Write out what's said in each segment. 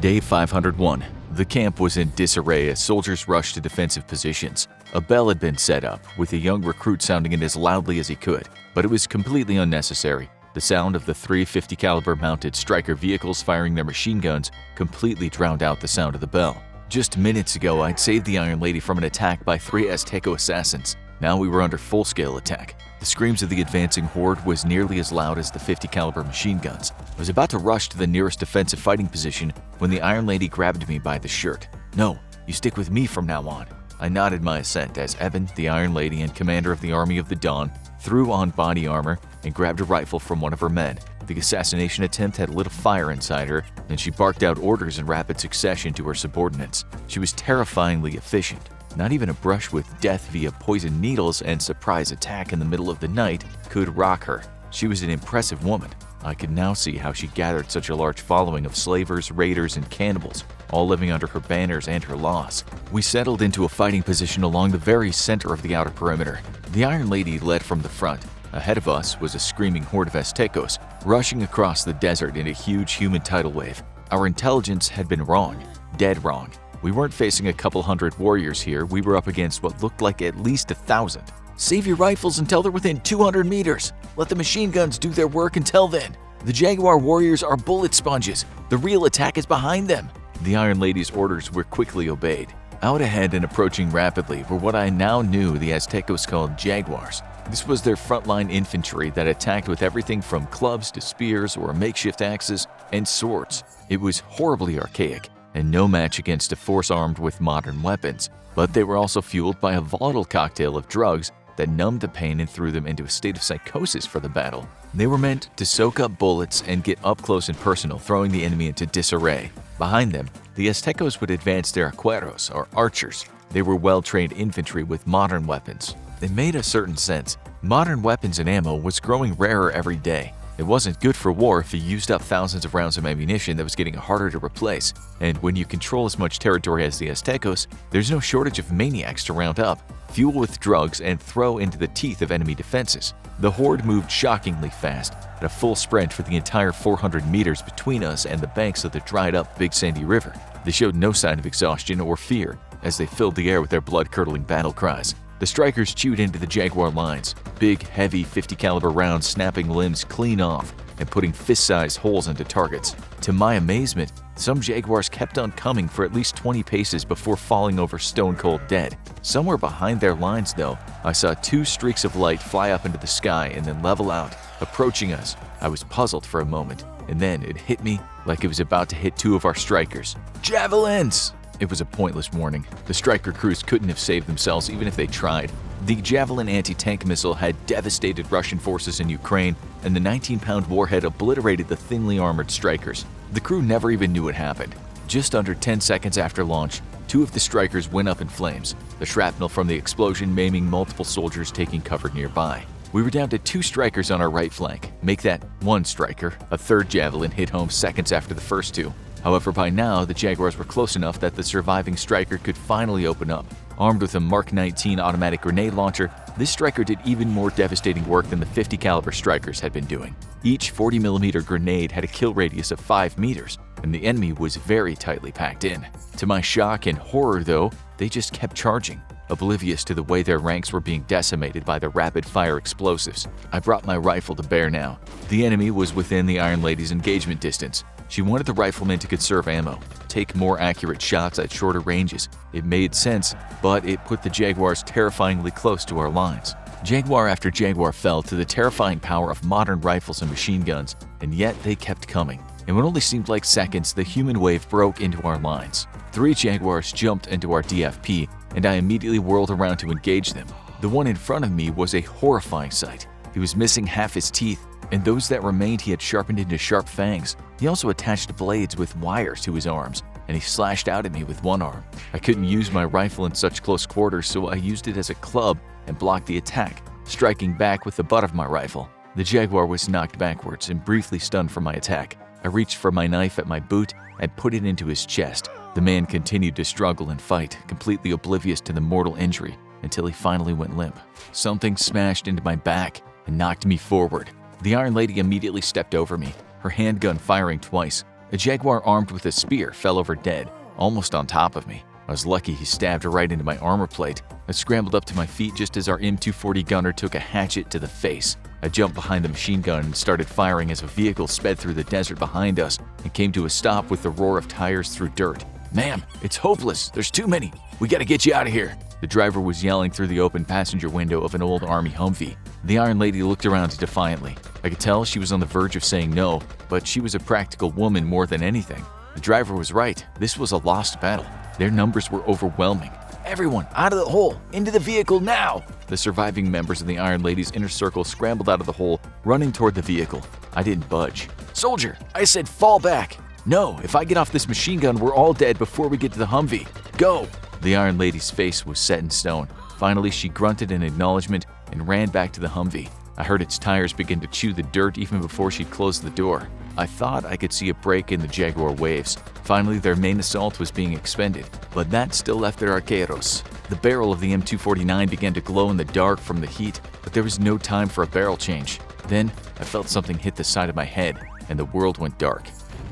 Day 501. The camp was in disarray as soldiers rushed to defensive positions. A bell had been set up, with a young recruit sounding it as loudly as he could, but it was completely unnecessary. The sound of the 350 caliber mounted striker vehicles firing their machine guns completely drowned out the sound of the bell. Just minutes ago, I'd saved the Iron Lady from an attack by 3 Azteco assassins. Now we were under full-scale attack. The screams of the advancing horde was nearly as loud as the 50 caliber machine guns. I was about to rush to the nearest defensive fighting position when the Iron Lady grabbed me by the shirt. "No, you stick with me from now on." I nodded my assent as Eben, the Iron Lady and commander of the Army of the Dawn, threw on body armor and grabbed a rifle from one of her men. The assassination attempt had lit a fire inside her, and she barked out orders in rapid succession to her subordinates. She was terrifyingly efficient. Not even a brush with death via poison needles and surprise attack in the middle of the night could rock her. She was an impressive woman. I could now see how she gathered such a large following of slavers, raiders, and cannibals, all living under her banners and her laws. We settled into a fighting position along the very center of the outer perimeter. The Iron Lady led from the front. Ahead of us was a screaming horde of Aztecos, rushing across the desert in a huge human tidal wave. Our intelligence had been wrong, dead wrong. We weren't facing a couple hundred warriors here, we were up against what looked like at least 1,000. "Save your rifles until they're within 200 meters. Let the machine guns do their work until then. The Jaguar warriors are bullet sponges. The real attack is behind them." The Iron Lady's orders were quickly obeyed. Out ahead and approaching rapidly were what I now knew the Aztecos called Jaguars. This was their frontline infantry that attacked with everything from clubs to spears or makeshift axes and swords. It was horribly archaic and no match against a force armed with modern weapons, but they were also fueled by a volatile cocktail of drugs that numbed the pain and threw them into a state of psychosis for the battle. They were meant to soak up bullets and get up close and personal, throwing the enemy into disarray. Behind them, the Aztecos would advance their arqueros, or archers. They were well-trained infantry with modern weapons. It made a certain sense. Modern weapons and ammo was growing rarer every day. It wasn't good for war if you used up thousands of rounds of ammunition that was getting harder to replace. And when you control as much territory as the Aztecos, there's no shortage of maniacs to round up, fuel with drugs, and throw into the teeth of enemy defenses. The horde moved shockingly fast, at a full sprint for the entire 400 meters between us and the banks of the dried-up Big Sandy River. They showed no sign of exhaustion or fear as they filled the air with their blood-curdling battle cries. The strikers chewed into the Jaguar lines, big, heavy 50 caliber rounds snapping limbs clean off and putting fist-sized holes into targets. To my amazement, some Jaguars kept on coming for at least 20 paces before falling over stone-cold dead. Somewhere behind their lines, though, I saw 2 streaks of light fly up into the sky and then level out, approaching us. I was puzzled for a moment, and then it hit me like it was about to hit 2 of our strikers. "Javelins!" It was a pointless warning. The striker crews couldn't have saved themselves even if they tried. The Javelin anti-tank missile had devastated Russian forces in Ukraine, and the 19-pound warhead obliterated the thinly armored strikers. The crew never even knew it happened. Just under 10 seconds after launch, 2 of the strikers went up in flames, the shrapnel from the explosion maiming multiple soldiers taking cover nearby. We were down to 2 strikers on our right flank. Make that 1 striker. A 3rd Javelin hit home seconds after the first 2. However, by now, the Jaguars were close enough that the surviving striker could finally open up. Armed with a Mark 19 automatic grenade launcher, this striker did even more devastating work than the 50 caliber strikers had been doing. Each 40mm grenade had a kill radius of 5 meters, and the enemy was very tightly packed in. To my shock and horror, though, they just kept charging, oblivious to the way their ranks were being decimated by the rapid-fire explosives. I brought my rifle to bear now. The enemy was within the Iron Lady's engagement distance. She wanted the riflemen to conserve ammo, take more accurate shots at shorter ranges. It made sense, but it put the Jaguars terrifyingly close to our lines. Jaguar after Jaguar fell to the terrifying power of modern rifles and machine guns, and yet they kept coming. In what only seemed like seconds, the human wave broke into our lines. 3 Jaguars jumped into our DFP, and I immediately whirled around to engage them. The one in front of me was a horrifying sight. He was missing half his teeth, and those that remained he had sharpened into sharp fangs. He also attached blades with wires to his arms, and he slashed out at me with one arm. I couldn't use my rifle in such close quarters, so I used it as a club and blocked the attack, striking back with the butt of my rifle. The Jaguar was knocked backwards and briefly stunned from my attack. I reached for my knife at my boot and put it into his chest. The man continued to struggle and fight, completely oblivious to the mortal injury, until he finally went limp. Something smashed into my back and knocked me forward. The Iron Lady immediately stepped over me, her handgun firing twice. A jaguar armed with a spear fell over dead, almost on top of me. I was lucky he stabbed right into my armor plate. I scrambled up to my feet just as our M240 gunner took a hatchet to the face. I jumped behind the machine gun and started firing as a vehicle sped through the desert behind us and came to a stop with the roar of tires through dirt. "Ma'am, it's hopeless. There's too many. We gotta get you out of here." The driver was yelling through the open passenger window of an old army Humvee. The Iron Lady looked around defiantly. I could tell she was on the verge of saying no, but she was a practical woman more than anything. The driver was right. This was a lost battle. Their numbers were overwhelming. "Everyone, out of the hole! Into the vehicle now!" The surviving members of the Iron Lady's inner circle scrambled out of the hole, running toward the vehicle. I didn't budge. "Soldier, I said fall back!" "No, if I get off this machine gun, we're all dead before we get to the Humvee. Go!" The Iron Lady's face was set in stone. Finally, she grunted in acknowledgement and ran back to the Humvee. I heard its tires begin to chew the dirt even before she closed the door. I thought I could see a break in the Jaguar waves. Finally, their main assault was being expended, but that still left their arqueros. The barrel of the M249 began to glow in the dark from the heat, but there was no time for a barrel change. Then, I felt something hit the side of my head, and the world went dark.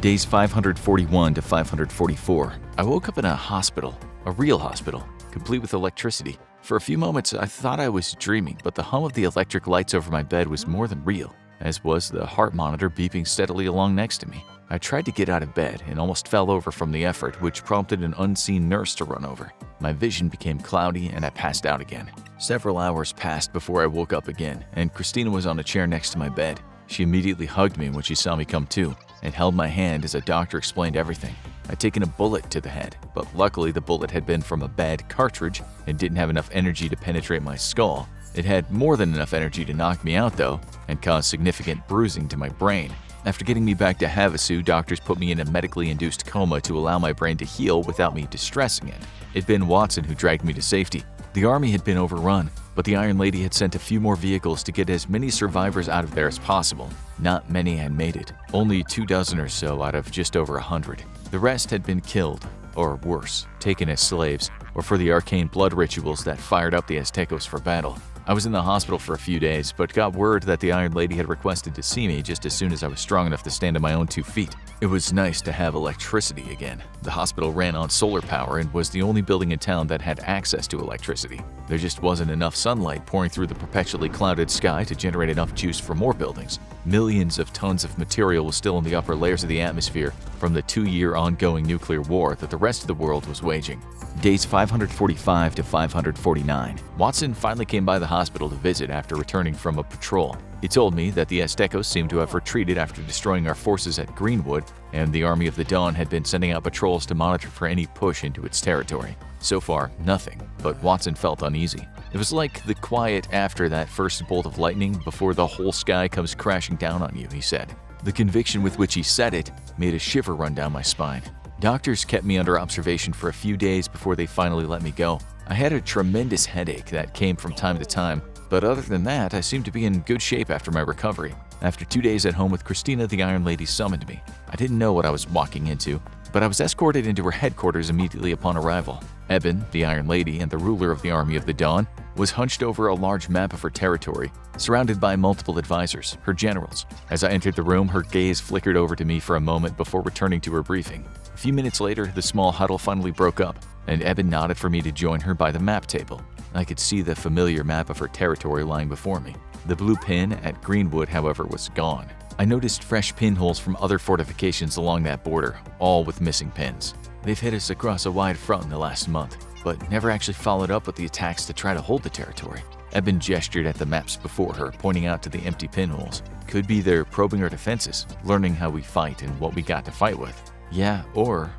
Days 541 to 544. I woke up in a hospital, a real hospital, complete with electricity. For a few moments, I thought I was dreaming, but the hum of the electric lights over my bed was more than real, as was the heart monitor beeping steadily along next to me. I tried to get out of bed and almost fell over from the effort, which prompted an unseen nurse to run over. My vision became cloudy and I passed out again. Several hours passed before I woke up again, and Christina was on a chair next to my bed. She immediately hugged me when she saw me come to and held my hand as a doctor explained everything. I'd taken a bullet to the head, but luckily the bullet had been from a bad cartridge and didn't have enough energy to penetrate my skull. It had more than enough energy to knock me out though, and cause significant bruising to my brain. After getting me back to Havasu, doctors put me in a medically induced coma to allow my brain to heal without me distressing it. It'd been Watson who dragged me to safety. The army had been overrun, but the Iron Lady had sent a few more vehicles to get as many survivors out of there as possible. Not many had made it, only 24 or so out of just over 100. The rest had been killed, or worse, taken as slaves, or for the arcane blood rituals that fired up the Aztecos for battle. I was in the hospital for a few days, but got word that the Iron Lady had requested to see me just as soon as I was strong enough to stand on my own 2 feet. It was nice to have electricity again. The hospital ran on solar power and was the only building in town that had access to electricity. There just wasn't enough sunlight pouring through the perpetually clouded sky to generate enough juice for more buildings. Millions of tons of material was still in the upper layers of the atmosphere from the 2-year ongoing nuclear war that the rest of the world was waging. Days 545 to 549. Watson finally came by the hospital to visit after returning from a patrol. He told me that the Aztecos seemed to have retreated after destroying our forces at Greenwood, and the Army of the Dawn had been sending out patrols to monitor for any push into its territory. So far, nothing, but Watson felt uneasy. It was like the quiet after that first bolt of lightning before the whole sky comes crashing down on you, he said. The conviction with which he said it made a shiver run down my spine. Doctors kept me under observation for a few days before they finally let me go. I had a tremendous headache that came from time to time, but other than that, I seemed to be in good shape after my recovery. After 2 days at home with Christina, the Iron Lady summoned me. I didn't know what I was walking into, but I was escorted into her headquarters immediately upon arrival. Eben, the Iron Lady and the ruler of the Army of the Dawn, was hunched over a large map of her territory, surrounded by multiple advisors, her generals. As I entered the room, her gaze flickered over to me for a moment before returning to her briefing. A few minutes later, the small huddle finally broke up, and Eben nodded for me to join her by the map table. I could see the familiar map of her territory lying before me. The blue pin at Greenwood, however, was gone. I noticed fresh pinholes from other fortifications along that border, all with missing pins. They've hit us across a wide front in the last month, but never actually followed up with the attacks to try to hold the territory. Eben gestured at the maps before her, pointing out to the empty pinholes. Could be they're probing our defenses, learning how we fight and what we got to fight with. Yeah, or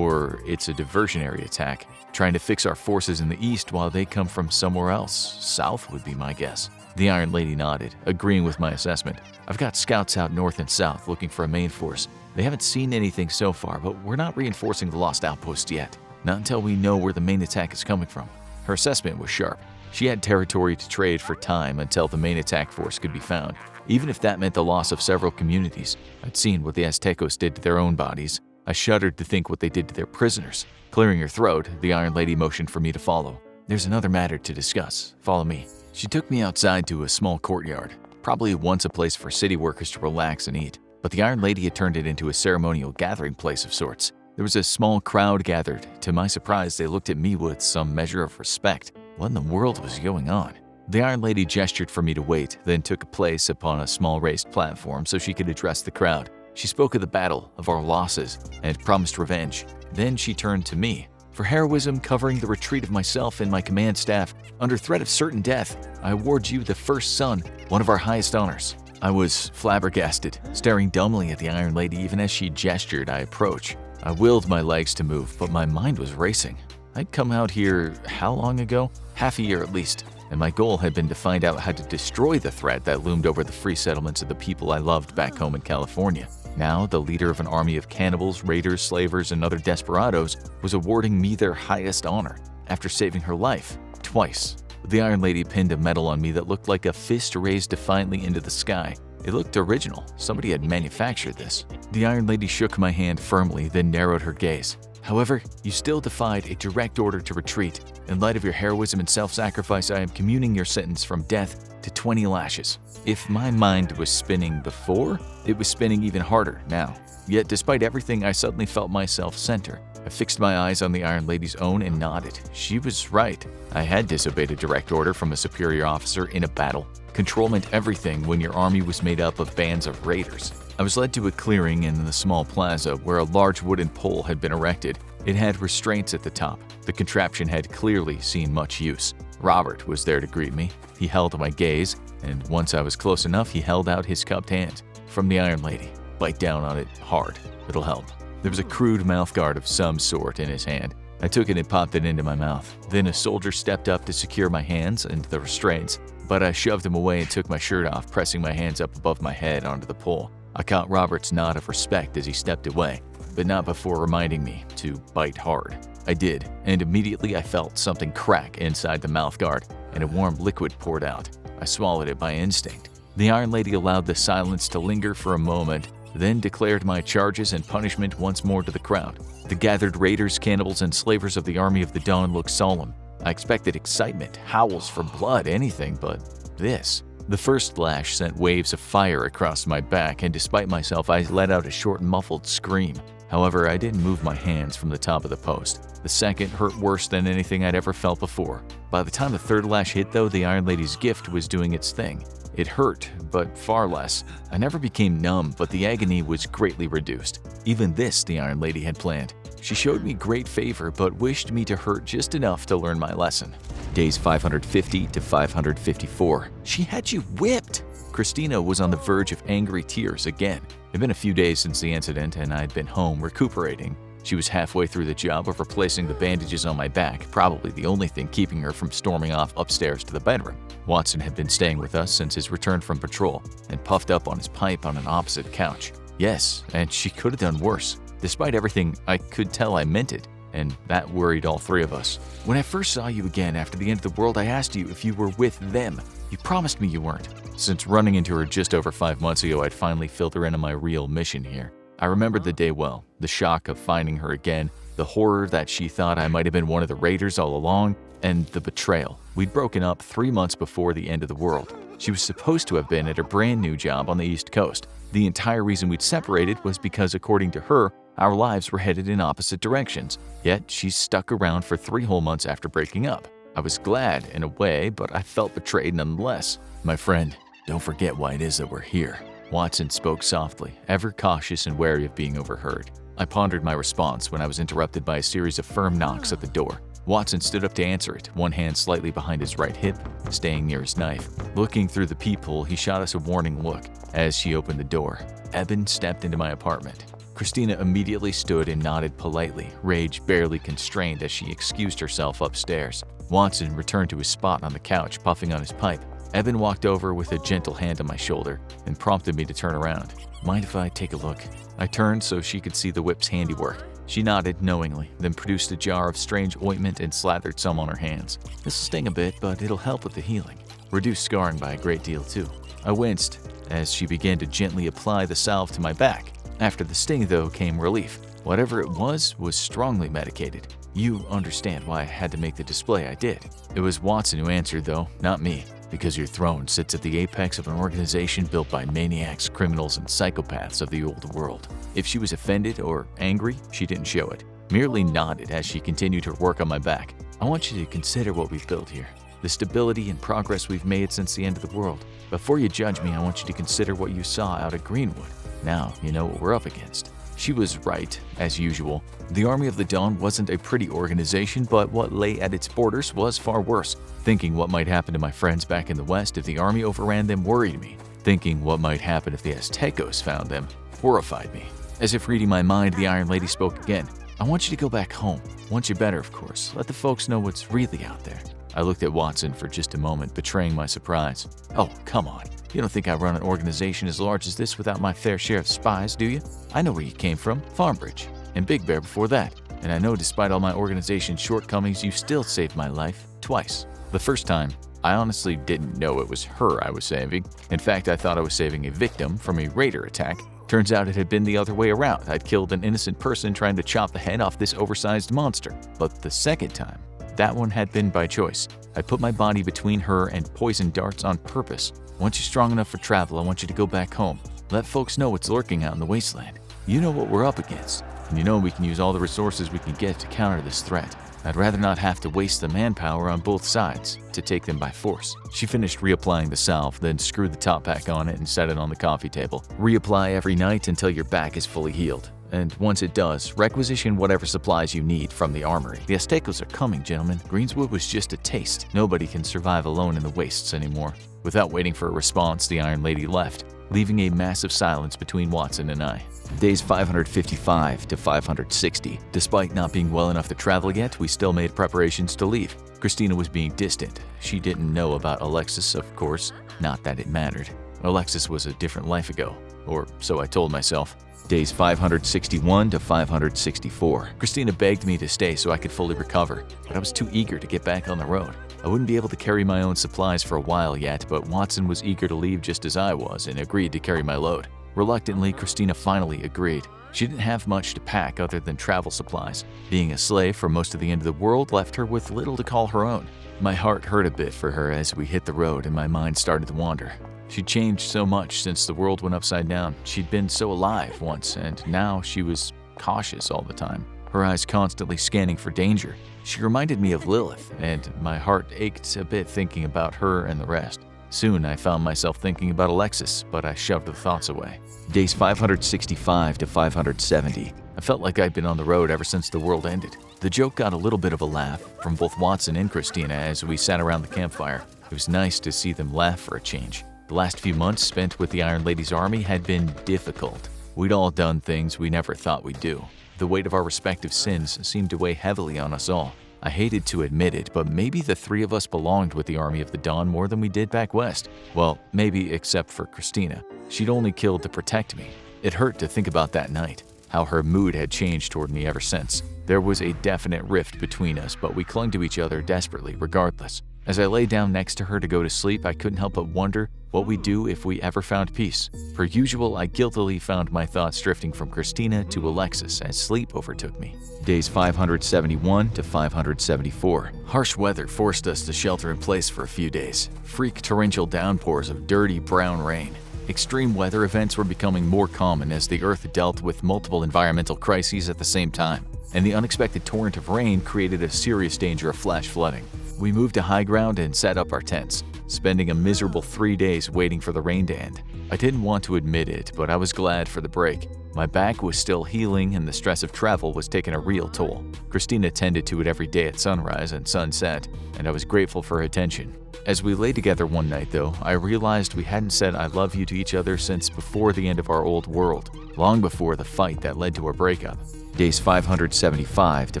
it's a diversionary attack, trying to fix our forces in the east while they come from somewhere else. South would be my guess. The Iron Lady nodded, agreeing with my assessment. I've got scouts out north and south looking for a main force. They haven't seen anything so far, but we're not reinforcing the lost outpost yet. Not until we know where the main attack is coming from. Her assessment was sharp. She had territory to trade for time until the main attack force could be found, even if that meant the loss of several communities. I'd seen what the Aztecos did to their own bodies. I shuddered to think what they did to their prisoners. Clearing her throat, the Iron Lady motioned for me to follow. There's another matter to discuss. Follow me. She took me outside to a small courtyard, probably once a place for city workers to relax and eat. but the Iron Lady had turned it into a ceremonial gathering place of sorts. There was a small crowd gathered. To my surprise, they looked at me with some measure of respect. What in the world was going on? The Iron Lady gestured for me to wait, then took a place upon a small raised platform so she could address the crowd. She spoke of the battle, of our losses, and promised revenge. Then she turned to me. For heroism covering the retreat of myself and my command staff, under threat of certain death, I award you the First Son, one of our highest honors. I was flabbergasted, staring dumbly at the Iron Lady even as she gestured I approach. I willed my legs to move, but my mind was racing. I'd come out here how long ago? Half a year at least, and my goal had been to find out how to destroy the threat that loomed over the free settlements of the people I loved back home in California. Now, the leader of an army of cannibals, raiders, slavers, and other desperados was awarding me their highest honor after saving her life twice. The Iron Lady pinned a medal on me that looked like a fist raised defiantly into the sky. It looked original. Somebody had manufactured this. The Iron Lady shook my hand firmly, then narrowed her gaze. However, you still defied a direct order to retreat. In light of your heroism and self-sacrifice, I am commuting your sentence from death to 20 lashes. If my mind was spinning before, it was spinning even harder now. Yet despite everything, I suddenly felt myself center. I fixed my eyes on the Iron Lady's own and nodded. She was right. I had disobeyed a direct order from a superior officer in a battle. Control meant everything when your army was made up of bands of raiders. I was led to a clearing in the small plaza where a large wooden pole had been erected. It had restraints at the top. The contraption had clearly seen much use. Robert was there to greet me. He held my gaze, and once I was close enough, he held out his cupped hand. From the Iron Lady. Bite down on it hard. It'll help. There was a crude mouthguard of some sort in his hand. I took it and popped it into my mouth. Then a soldier stepped up to secure my hands into the restraints, but I shoved him away and took my shirt off, pressing my hands up above my head onto the pole. I caught Robert's nod of respect as he stepped away, but not before reminding me to bite hard. I did, and immediately I felt something crack inside the mouthguard, and a warm liquid poured out. I swallowed it by instinct. The Iron Lady allowed the silence to linger for a moment, then declared my charges and punishment once more to the crowd. The gathered raiders, cannibals, and slavers of the Army of the Dawn looked solemn. I expected excitement, howls for blood, anything but this. The first lash sent waves of fire across my back, and despite myself, I let out a short, muffled scream. However, I didn't move my hands from the top of the post. The second hurt worse than anything I'd ever felt before. By the time the third lash hit, though, the Iron Lady's gift was doing its thing. It hurt, but far less. I never became numb, but the agony was greatly reduced. Even this the Iron Lady had planned. She showed me great favor, but wished me to hurt just enough to learn my lesson. Days 550 to 554. She had you whipped! Christina was on the verge of angry tears again. It had been a few days since the incident, and I'd been home recuperating. She was halfway through the job of replacing the bandages on my back, probably the only thing keeping her from storming off upstairs to the bedroom. Watson had been staying with us since his return from patrol and puffed up on his pipe on an opposite couch. Yes, and she could have done worse. Despite everything, I could tell I meant it, and that worried all three of us. When I first saw you again after the end of the world, I asked you if you were with them. You promised me you weren't. Since running into her just over 5 months ago, I'd finally filled her in on my real mission here. I remembered the day well, the shock of finding her again, the horror that she thought I might have been one of the raiders all along, and the betrayal. We'd broken up 3 months before the end of the world. She was supposed to have been at her brand new job on the East Coast. The entire reason we'd separated was because, according to her, our lives were headed in opposite directions. Yet she stuck around for 3 whole months after breaking up. I was glad in a way, but I felt betrayed nonetheless. My friend, don't forget why it is that we're here. Watson spoke softly, ever cautious and wary of being overheard. I pondered my response when I was interrupted by a series of firm knocks at the door. Watson stood up to answer it, one hand slightly behind his right hip, staying near his knife. Looking through the peephole, he shot us a warning look. As she opened the door, Eben stepped into my apartment. Christina immediately stood and nodded politely, rage barely constrained as she excused herself upstairs. Watson returned to his spot on the couch, puffing on his pipe. Eben walked over with a gentle hand on my shoulder and prompted me to turn around. Mind if I take a look? I turned so she could see the whip's handiwork. She nodded knowingly, then produced a jar of strange ointment and slathered some on her hands. This'll sting a bit, but it'll help with the healing. Reduce scarring by a great deal too. I winced as she began to gently apply the salve to my back. After the sting, though, came relief. Whatever it was strongly medicated. You understand why I had to make the display I did. It was Watson who answered, though, not me. Because your throne sits at the apex of an organization built by maniacs, criminals, and psychopaths of the old world. If she was offended or angry, she didn't show it, merely nodded as she continued her work on my back. I want you to consider what we've built here, the stability and progress we've made since the end of the world. Before you judge me, I want you to consider what you saw out at Greenwood. Now you know what we're up against. She was right, as usual. The Army of the Dawn wasn't a pretty organization, but what lay at its borders was far worse. Thinking what might happen to my friends back in the West if the army overran them worried me. Thinking what might happen if the Aztecos found them horrified me. As if reading my mind, the Iron Lady spoke again. I want you to go back home. Once you're better, of course. Let the folks know what's really out there. I looked at Watson for just a moment, betraying my surprise. Oh, come on. You don't think I run an organization as large as this without my fair share of spies, do you? I know where you came from, Farmbridge, and Big Bear before that. And I know despite all my organization's shortcomings, you still saved my life twice. The first time, I honestly didn't know it was her I was saving. In fact, I thought I was saving a victim from a raider attack. Turns out it had been the other way around. I'd killed an innocent person trying to chop the head off this oversized monster. But the second time, that one had been by choice. I put my body between her and poison darts on purpose. Once you're strong enough for travel, I want you to go back home. Let folks know what's lurking out in the wasteland. You know what we're up against, and you know we can use all the resources we can get to counter this threat. I'd rather not have to waste the manpower on both sides to take them by force. She finished reapplying the salve, then screwed the top pack on it and set it on the coffee table. Reapply every night until your back is fully healed. And once it does, requisition whatever supplies you need from the armory. The Aztecos are coming, gentlemen. Greenswood was just a taste. Nobody can survive alone in the wastes anymore. Without waiting for a response, the Iron Lady left, leaving a massive silence between Watson and I. Days 555 to 560. Despite not being well enough to travel yet, we still made preparations to leave. Christina was being distant. She didn't know about Alexis, of course. Not that it mattered. Alexis was a different life ago, or so I told myself. Days 561 to 564. Christina begged me to stay so I could fully recover, but I was too eager to get back on the road. I wouldn't be able to carry my own supplies for a while yet, but Watson was eager to leave just as I was and agreed to carry my load. Reluctantly, Christina finally agreed. She didn't have much to pack other than travel supplies. Being a slave for most of the end of the world left her with little to call her own. My heart hurt a bit for her as we hit the road and my mind started to wander. She'd changed so much since the world went upside down. She'd been so alive once, and now she was cautious all the time, her eyes constantly scanning for danger. She reminded me of Lilith, and my heart ached a bit thinking about her and the rest. Soon I found myself thinking about Alexis, but I shoved the thoughts away. Days 565 to 570. I felt like I'd been on the road ever since the world ended. The joke got a little bit of a laugh from both Watson and Christina as we sat around the campfire. It was nice to see them laugh for a change. The last few months spent with the Iron Lady's army had been difficult. We'd all done things we never thought we'd do. The weight of our respective sins seemed to weigh heavily on us all. I hated to admit it, but maybe the three of us belonged with the Army of the Dawn more than we did back west. Well, maybe except for Christina. She'd only killed to protect me. It hurt to think about that night, how her mood had changed toward me ever since. There was a definite rift between us, but we clung to each other desperately regardless. As I lay down next to her to go to sleep, I couldn't help but wonder what we'd do if we ever found peace. Per usual, I guiltily found my thoughts drifting from Christina to Alexis as sleep overtook me. Days 571 to 574. Harsh weather forced us to shelter in place for a few days. Freak torrential downpours of dirty brown rain. Extreme weather events were becoming more common as the Earth dealt with multiple environmental crises at the same time, and the unexpected torrent of rain created a serious danger of flash flooding. We moved to high ground and set up our tents, spending a miserable 3 days waiting for the rain to end. I didn't want to admit it, but I was glad for the break. My back was still healing and the stress of travel was taking a real toll. Christina tended to it every day at sunrise and sunset, and I was grateful for her attention. As we lay together one night, though, I realized we hadn't said I love you to each other since before the end of our old world, long before the fight that led to our breakup. Days 575 to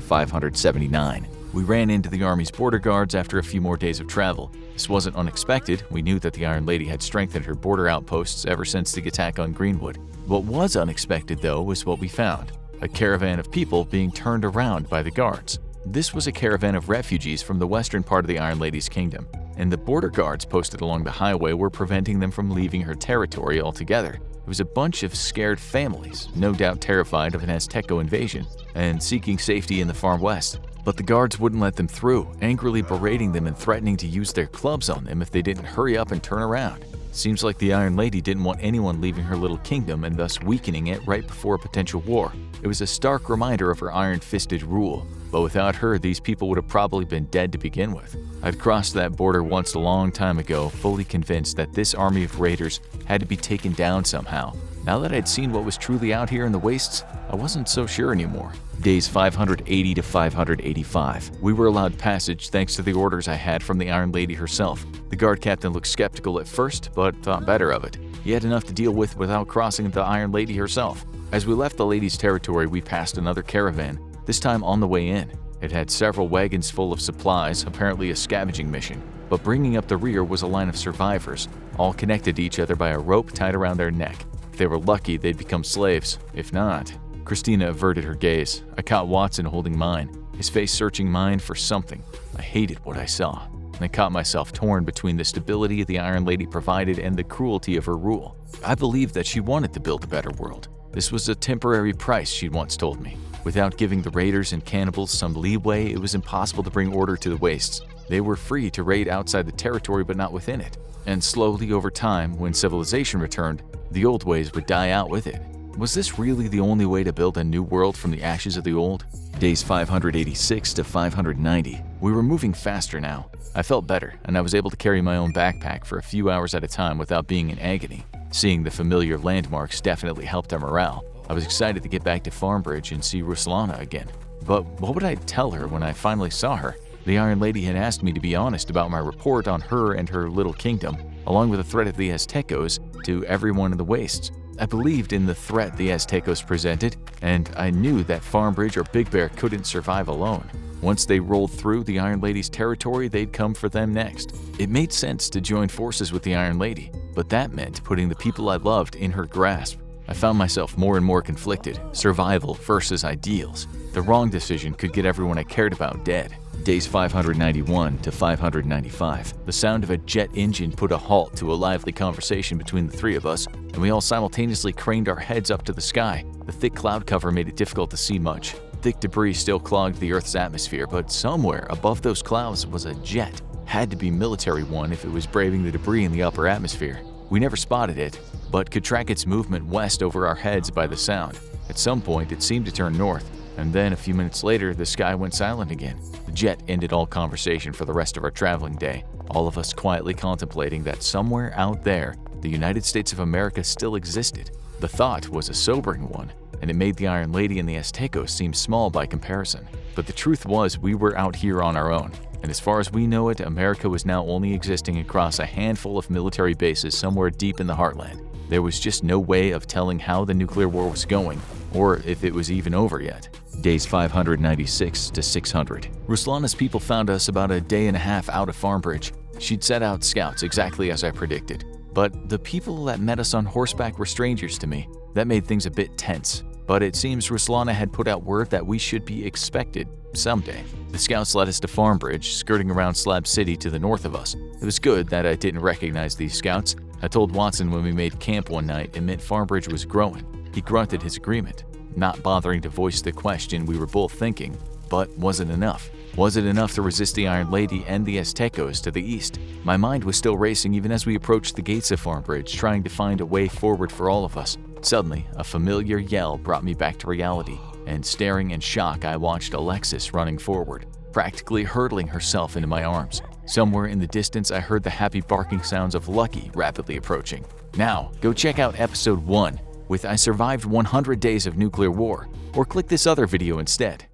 579. We ran into the Army's border guards after a few more days of travel. This wasn't unexpected. We knew that the Iron Lady had strengthened her border outposts ever since the attack on Greenwood. What was unexpected, though, was what we found. A caravan of people being turned around by the guards. This was a caravan of refugees from the western part of the Iron Lady's kingdom, and the border guards posted along the highway were preventing them from leaving her territory altogether. It was a bunch of scared families, no doubt terrified of an Azteco invasion and seeking safety in the far west. But the guards wouldn't let them through, angrily berating them and threatening to use their clubs on them if they didn't hurry up and turn around. Seems like the Iron Lady didn't want anyone leaving her little kingdom and thus weakening it right before a potential war. It was a stark reminder of her iron-fisted rule, but without her, these people would have probably been dead to begin with. I'd crossed that border once a long time ago, fully convinced that this army of raiders had to be taken down somehow. Now that I'd seen what was truly out here in the wastes, I wasn't so sure anymore. Days 580 to 585. We were allowed passage thanks to the orders I had from the Iron Lady herself. The guard captain looked skeptical at first, but thought better of it. He had enough to deal with without crossing the Iron Lady herself. As we left the lady's territory, we passed another caravan, this time on the way in. It had several wagons full of supplies, apparently a scavenging mission. But bringing up the rear was a line of survivors, all connected to each other by a rope tied around their neck. If they were lucky, they'd become slaves. If not… Christina averted her gaze. I caught Watson holding mine, his face searching mine for something. I hated what I saw, and I caught myself torn between the stability the Iron Lady provided and the cruelty of her rule. I believed that she wanted to build a better world. This was a temporary price, she'd once told me. Without giving the raiders and cannibals some leeway, it was impossible to bring order to the wastes. They were free to raid outside the territory but not within it. And slowly over time, when civilization returned, the old ways would die out with it. Was this really the only way to build a new world from the ashes of the old? Days 586 to 590. We were moving faster now. I felt better, and I was able to carry my own backpack for a few hours at a time without being in agony. Seeing the familiar landmarks definitely helped our morale. I was excited to get back to Farmbridge and see Ruslana again. But what would I tell her when I finally saw her? The Iron Lady had asked me to be honest about my report on her and her little kingdom, along with the threat of the Aztecos to everyone in the wastes. I believed in the threat the Aztecos presented, and I knew that Farmbridge or Big Bear couldn't survive alone. Once they rolled through the Iron Lady's territory, they'd come for them next. It made sense to join forces with the Iron Lady, but that meant putting the people I loved in her grasp. I found myself more and more conflicted, survival versus ideals. The wrong decision could get everyone I cared about dead. Days 591 to 595. The sound of a jet engine put a halt to a lively conversation between the three of us, and we all simultaneously craned our heads up to the sky. The thick cloud cover made it difficult to see much. Thick debris still clogged the Earth's atmosphere, but somewhere above those clouds was a jet. Had to be military one if it was braving the debris in the upper atmosphere. We never spotted it, but could track its movement west over our heads by the sound. At some point, it seemed to turn north, and then a few minutes later, the sky went silent again. The jet ended all conversation for the rest of our traveling day, all of us quietly contemplating that somewhere out there, the United States of America still existed. The thought was a sobering one, and it made the Iron Lady and the Aztecos seem small by comparison. But the truth was, we were out here on our own, and as far as we know it, America was now only existing across a handful of military bases somewhere deep in the heartland. There was just no way of telling how the nuclear war was going, or if it was even over yet. Days 596 to 600. Ruslana's people found us about a day and a half out of Farmbridge. She'd set out scouts exactly as I predicted. But the people that met us on horseback were strangers to me. That made things a bit tense. But it seems Ruslana had put out word that we should be expected someday. The scouts led us to Farmbridge, skirting around Slab City to the north of us. It was good that I didn't recognize these scouts. I told Watson when we made camp one night it meant Farmbridge was growing. He grunted his agreement, not bothering to voice the question we were both thinking. But was it enough? Was it enough to resist the Iron Lady and the Aztecos to the east? My mind was still racing even as we approached the gates of Farmbridge, trying to find a way forward for all of us. Suddenly, a familiar yell brought me back to reality, and staring in shock, I watched Alexis running forward, practically hurtling herself into my arms. Somewhere in the distance, I heard the happy barking sounds of Lucky rapidly approaching. Now, go check out episode 1 with I Survived 100 Days of Nuclear War, or click this other video instead.